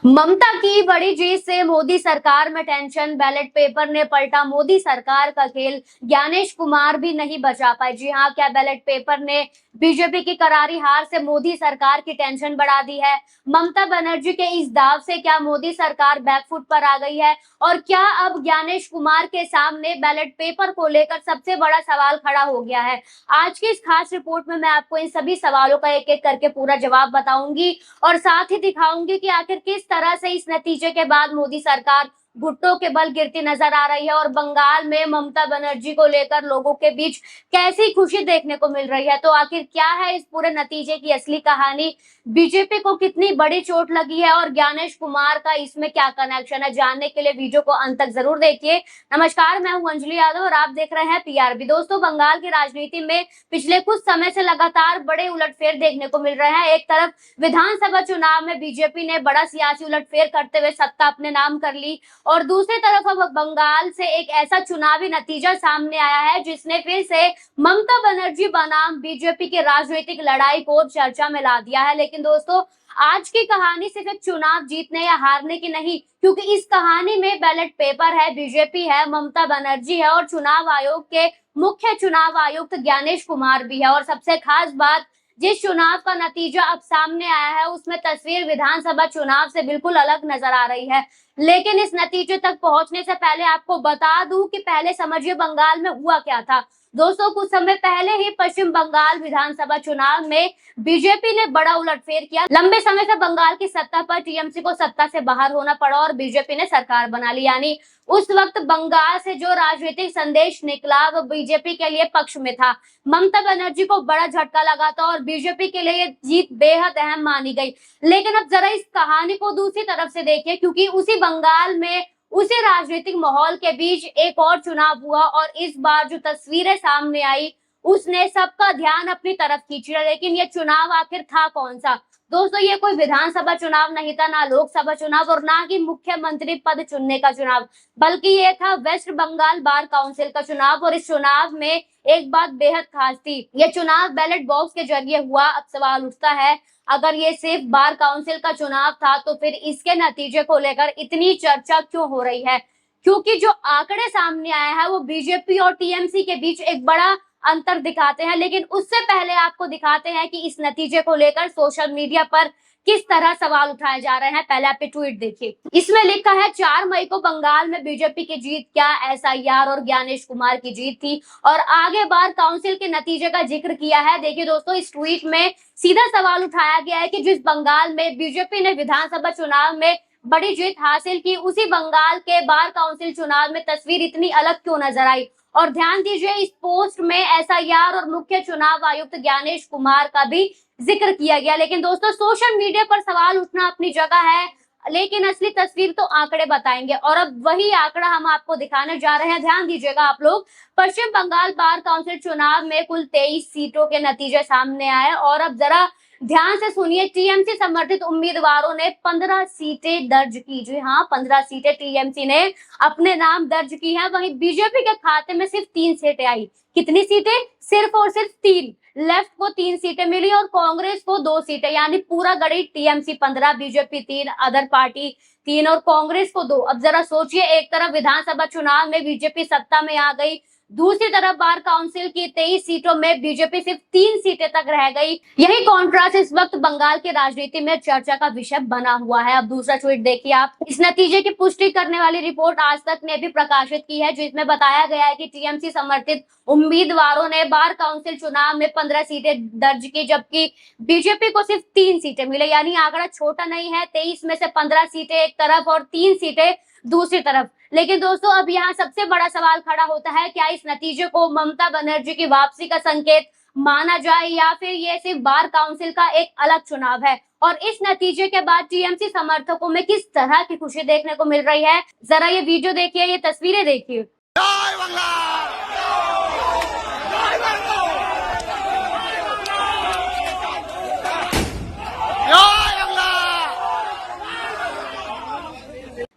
ममता की बड़ी जीत से मोदी सरकार में टेंशन, बैलेट पेपर ने पलटा मोदी सरकार का खेल, ज्ञानेश कुमार भी नहीं बचा पाए। जी हां, क्या बैलेट पेपर ने बीजेपी की करारी हार से मोदी सरकार की टेंशन बढ़ा दी है? ममता बनर्जी के इस दाव से क्या मोदी सरकार बैकफुट पर आ गई है? और क्या अब ज्ञानेश कुमार के सामने बैलेट पेपर को लेकर सबसे बड़ा सवाल खड़ा हो गया है? आज की इस खास रिपोर्ट में मैं आपको इन सभी सवालों का एक एक करके पूरा जवाब बताऊंगी और साथ ही दिखाऊंगी कि आखिर किस तरह से इस नतीजे के बाद मोदी सरकार घुट्टों के बल गिरती नजर आ रही है और बंगाल में ममता बनर्जी को लेकर लोगों के बीच कैसी खुशी देखने को मिल रही है। तो आखिर क्या है इस पूरे नतीजे की असली कहानी, बीजेपी को कितनी बड़ी चोट लगी है और ज्ञानेश कुमार का इसमें क्या कनेक्शन है, जानने के लिए वीडियो को अंत तक जरूर देखिए। नमस्कार, मैं हूं अंजलि यादव और आप देख रहे हैं पीआरबी। दोस्तों, बंगाल की राजनीति में पिछले कुछ समय से लगातार बड़े उलटफेर देखने को मिल रहे हैं। एक तरफ विधानसभा चुनाव में बीजेपी ने बड़ा सियासी उलटफेर करते हुए सत्ता अपने नाम कर ली और दूसरी तरफ अब बंगाल से एक ऐसा चुनावी नतीजा सामने आया है जिसने फिर से ममता बनर्जी बनाम बीजेपी की राजनीतिक लड़ाई को चर्चा में ला दिया है। लेकिन दोस्तों, आज की कहानी सिर्फ एक चुनाव जीतने या हारने की नहीं, क्योंकि इस कहानी में बैलेट पेपर है, बीजेपी है, ममता बनर्जी है और चुनाव आयोग के मुख्य चुनाव आयुक्त ज्ञानेश कुमार भी है। और सबसे खास बात, जिस चुनाव का नतीजा अब सामने आया है उसमें तस्वीर विधानसभा चुनाव से बिल्कुल अलग नजर आ रही है। लेकिन इस नतीजे तक पहुंचने से पहले आपको बता दूं कि पहले समझिए बंगाल में हुआ क्या था। दोस्तों, कुछ समय पहले ही पश्चिम बंगाल विधानसभा चुनाव में बीजेपी ने बड़ा उलटफेर किया। लंबे समय से बंगाल की सत्ता पर टीएमसी को सत्ता से बाहर होना पड़ा और बीजेपी ने सरकार बना ली। यानी उस वक्त बंगाल से जो राजनीतिक संदेश निकला वो बीजेपी के लिए पक्ष में था। ममता बनर्जी को बड़ा झटका लगा था और बीजेपी के लिए ये जीत बेहद अहम मानी गई। लेकिन अब जरा इस कहानी को दूसरी तरफ से देखिए, क्योंकि उसी बंगाल में उसी राजनीतिक माहौल के बीच एक और चुनाव हुआ और इस बार जो तस्वीरें सामने आई उसने सबका ध्यान अपनी तरफ खींच लिया। लेकिन ये चुनाव आखिर था कौन सा? दोस्तों, ये कोई विधानसभा चुनाव नहीं था, ना लोकसभा चुनाव और ना ही मुख्यमंत्री पद चुनने का चुनाव, बल्कि ये था वेस्ट बंगाल बार काउंसिल का चुनाव। और इस चुनाव में एक बात बेहद खास थी, ये चुनाव बैलेट बॉक्स के जरिए हुआ। अब सवाल उठता है, अगर ये सिर्फ बार काउंसिल का चुनाव था तो फिर इसके नतीजे को लेकर इतनी चर्चा क्यों हो रही है? क्योंकि जो आंकड़े सामने आए हैं वो बीजेपी और टीएमसी के बीच एक बड़ा अंतर दिखाते हैं। लेकिन उससे पहले आपको दिखाते हैं कि इस नतीजे को लेकर सोशल मीडिया पर किस तरह सवाल उठाए जा रहे हैं। पहले आप ट्वीट देखिए, इसमें लिखा है 4 मई को बंगाल में बीजेपी की जीत क्या एसआईआर और ज्ञानेश कुमार की जीत थी, और आगे बार काउंसिल के नतीजे का जिक्र किया है। देखिए दोस्तों, इस ट्वीट में सीधा सवाल उठाया गया है कि जिस बंगाल में बीजेपी ने विधानसभा चुनाव में बड़ी जीत हासिल की, उसी बंगाल के बार काउंसिल चुनाव में तस्वीर इतनी अलग क्यों नजर आई। और ध्यान दीजिए, इस पोस्ट में एसआईआर और मुख्य चुनाव आयुक्त ज्ञानेश कुमार का भी जिक्र किया गया। लेकिन दोस्तों, सोशल मीडिया पर सवाल उठना अपनी जगह है, लेकिन असली तस्वीर तो आंकड़े बताएंगे और अब वही आंकड़ा हम आपको दिखाने जा रहे हैं। ध्यान दीजिएगा आप लोग, पश्चिम बंगाल बार काउंसिल चुनाव में कुल 23 सीटों के नतीजे सामने आए और अब जरा ध्यान से सुनिए, टीएमसी समर्थित उम्मीदवारों ने 15 सीटें दर्ज की। जी हाँ, 15 सीटें टीएमसी ने अपने नाम दर्ज की है। वहीं बीजेपी के खाते में सिर्फ 3 सीटें आई। कितनी सीटें? सिर्फ और सिर्फ 3। लेफ्ट को 3 सीटें मिली और कांग्रेस को 2 सीटें, यानी पूरा गणित टीएमसी 15, बीजेपी 3, अदर पार्टी 3 और कांग्रेस को 2। अब जरा सोचिए, एक तरफ विधानसभा चुनाव में बीजेपी सत्ता में आ गई, दूसरी तरफ बार काउंसिल की 23 सीटों में बीजेपी सिर्फ 3 सीटें तक रह गई। यही कॉन्ट्रास्ट इस वक्त बंगाल की राजनीति में चर्चा का विषय बना हुआ है। अब दूसरा ट्वीट देखिए आप, इस नतीजे की पुष्टि करने वाली रिपोर्ट आज तक ने भी प्रकाशित की है, जिसमें बताया गया है कि टीएमसी समर्थित उम्मीदवारों ने बार काउंसिल चुनाव में 15 सीटें दर्ज की, जबकि बीजेपी को सिर्फ 3 सीटें मिले। यानी आंकड़ा छोटा नहीं है, 23 में से 15 सीटें एक तरफ और 3 सीटें दूसरी तरफ। लेकिन दोस्तों, अब यहाँ सबसे बड़ा सवाल खड़ा होता है, क्या इस नतीजे को ममता बनर्जी की वापसी का संकेत माना जाए या फिर ये सिर्फ बार काउंसिल का एक अलग चुनाव है? और इस नतीजे के बाद टीएमसी समर्थकों में किस तरह की खुशी देखने को मिल रही है, जरा ये वीडियो देखिए, ये तस्वीरें देखिए।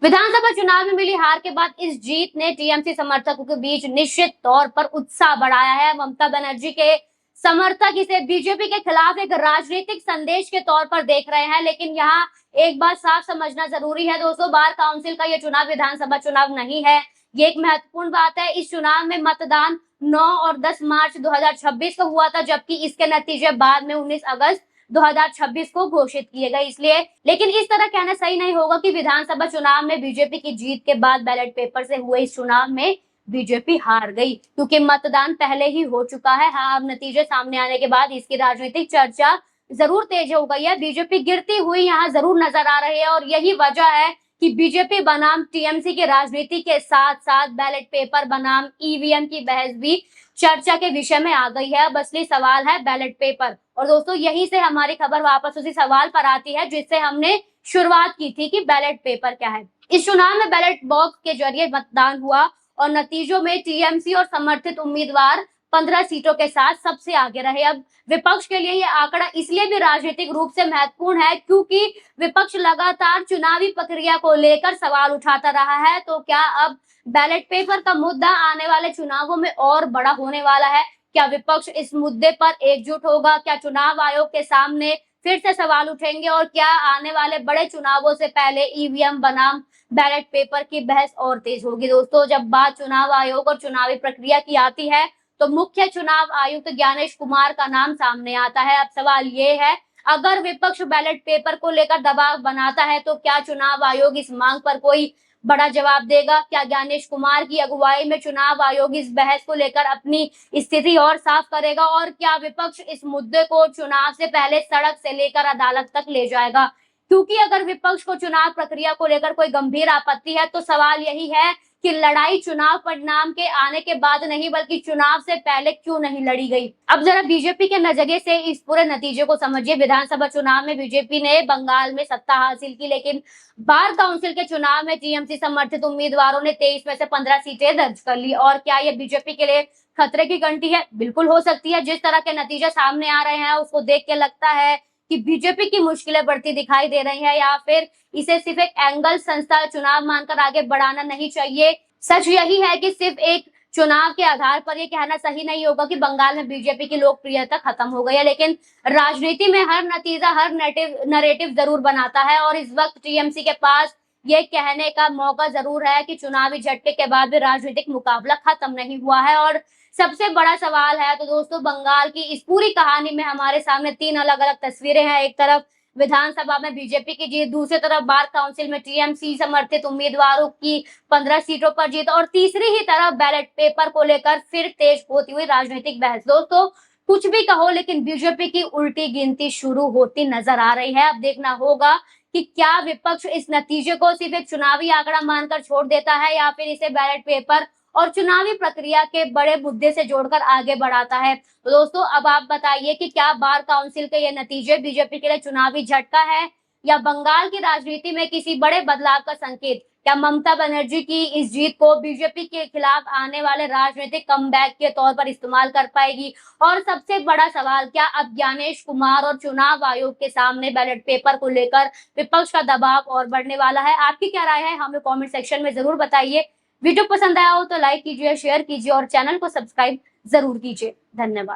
विधानसभा चुनाव में मिली हार के बाद इस जीत ने टीएमसी समर्थकों के बीच निश्चित तौर पर उत्साह बढ़ाया है। ममता बनर्जी के समर्थक इसे बीजेपी के खिलाफ एक राजनीतिक संदेश के तौर पर देख रहे हैं। लेकिन यहाँ एक बात साफ समझना जरूरी है दोस्तों, बार काउंसिल का ये चुनाव विधानसभा चुनाव नहीं है। ये एक महत्वपूर्ण बात है। इस चुनाव में मतदान 9 और 10 मार्च 2026 को हुआ था, जबकि इसके नतीजे बाद में 19 अगस्त 2026 को घोषित किए गए। इसलिए लेकिन इस तरह कहना सही नहीं होगा कि विधानसभा चुनाव में बीजेपी की जीत के बाद बैलेट पेपर से हुए इस चुनाव में बीजेपी हार गई, क्योंकि मतदान पहले ही हो चुका है। हाँ, अब नतीजे सामने आने के बाद इसकी राजनीतिक चर्चा जरूर तेज हो गई है। बीजेपी गिरती हुई यहाँ जरूर नजर आ रही है और यही वजह है कि बीजेपी बनाम टीएमसी की राजनीति के साथ साथ बैलेट पेपर बनाम ईवीएम की बहस भी चर्चा के विषय में आ गई है। अब असली सवाल है बैलेट पेपर। और दोस्तों, यहीं से हमारी खबर वापस उसी सवाल पर आती है जिससे हमने शुरुआत की थी कि बैलेट पेपर क्या है। इस चुनाव में बैलेट बॉक्स के जरिए मतदान हुआ और नतीजों में टीएमसी और समर्थित उम्मीदवार 15 सीटों के साथ सबसे आगे रहे। अब विपक्ष के लिए ये आंकड़ा इसलिए भी राजनीतिक रूप से महत्वपूर्ण है क्योंकि विपक्ष लगातार चुनावी प्रक्रिया को लेकर सवाल उठाता रहा है। तो क्या अब बैलेट पेपर का मुद्दा आने वाले चुनावों में और बड़ा होने वाला है? क्या विपक्ष इस मुद्दे पर एकजुट होगा? क्या चुनाव आयोग के सामने फिर से सवाल उठेंगे? और क्या आने वाले बड़े चुनावों से पहले ईवीएम बनाम बैलेट पेपर की बहस और तेज होगी? दोस्तों, जब बात चुनाव आयोग और चुनावी प्रक्रिया की आती है तो मुख्य चुनाव आयुक्त ज्ञानेश कुमार का नाम सामने आता है। अब सवाल ये है, अगर विपक्ष बैलेट पेपर को लेकर दबाव बनाता है तो क्या चुनाव आयोग इस मांग पर कोई बड़ा जवाब देगा? क्या ज्ञानेश कुमार की अगुवाई में चुनाव आयोग इस बहस को लेकर अपनी स्थिति और साफ करेगा? और क्या विपक्ष इस मुद्दे को चुनाव से पहले सड़क से लेकर अदालत तक ले जाएगा? क्योंकि अगर विपक्ष को चुनाव प्रक्रिया को लेकर कोई गंभीर आपत्ति है तो सवाल यही है कि लड़ाई चुनाव परिणाम के आने के बाद नहीं बल्कि चुनाव से पहले क्यों नहीं लड़ी गई? अब जरा बीजेपी के नजरिए से इस पूरे नतीजे को समझिए। विधानसभा चुनाव में बीजेपी ने बंगाल में सत्ता हासिल की, लेकिन बार काउंसिल के चुनाव में टीएमसी समर्थित उम्मीदवारों ने 23 में से 15 सीटें दर्ज कर ली। और क्या ये बीजेपी के लिए खतरे की घंटी है? बिल्कुल हो सकती है। जिस तरह के नतीजे सामने आ रहे हैं उसको देख के लगता है कि बीजेपी की मुश्किलें बढ़ती दिखाई दे रही है, या फिर इसे सिर्फ एक एंगल संस्था चुनाव मानकर आगे बढ़ाना नहीं चाहिए। सच यही है कि सिर्फ एक चुनाव के आधार पर यह कहना सही नहीं होगा कि बंगाल में बीजेपी की लोकप्रियता खत्म हो गई है। लेकिन राजनीति में हर नतीजा हर नैरेटिव जरूर बनाता है और इस वक्त टीएमसी के पास ये कहने का मौका जरूर है कि चुनावी झटके के बाद भी राजनीतिक मुकाबला खत्म नहीं हुआ है। और सबसे बड़ा सवाल है तो दोस्तों, बंगाल की इस पूरी कहानी में हमारे सामने 3 अलग अलग तस्वीरें हैं। एक तरफ विधानसभा में बीजेपी की जीत, दूसरी तरफ बार काउंसिल में टीएमसी समर्थित उम्मीदवारों की 15 सीटों पर जीत, और तीसरी ही तरफ बैलेट पेपर को लेकर फिर तेज होती हुई राजनीतिक बहस। दोस्तों, कुछ भी कहो लेकिन बीजेपी की उल्टी गिनती शुरू होती नजर आ रही है। अब देखना होगा कि क्या विपक्ष इस नतीजे को सिर्फ एक चुनावी आंकड़ा मानकर छोड़ देता है या फिर इसे बैलेट पेपर और चुनावी प्रक्रिया के बड़े मुद्दे से जोड़कर आगे बढ़ाता है। तो दोस्तों, अब आप बताइए कि क्या बार काउंसिल के ये नतीजे बीजेपी के लिए चुनावी झटका है या बंगाल की राजनीति में किसी बड़े बदलाव का संकेत? क्या ममता बनर्जी की इस जीत को बीजेपी के खिलाफ आने वाले राजनीतिक कमबैक के तौर पर इस्तेमाल कर पाएगी? और सबसे बड़ा सवाल, क्या अब ज्ञानेश कुमार और चुनाव आयोग के सामने बैलेट पेपर को लेकर विपक्ष का दबाव और बढ़ने वाला है? आपकी क्या राय है हमें कमेंट सेक्शन में जरूर बताइए। वीडियो पसंद आया हो तो लाइक कीजिए, शेयर कीजिए और चैनल को सब्सक्राइब जरूर कीजिए। धन्यवाद।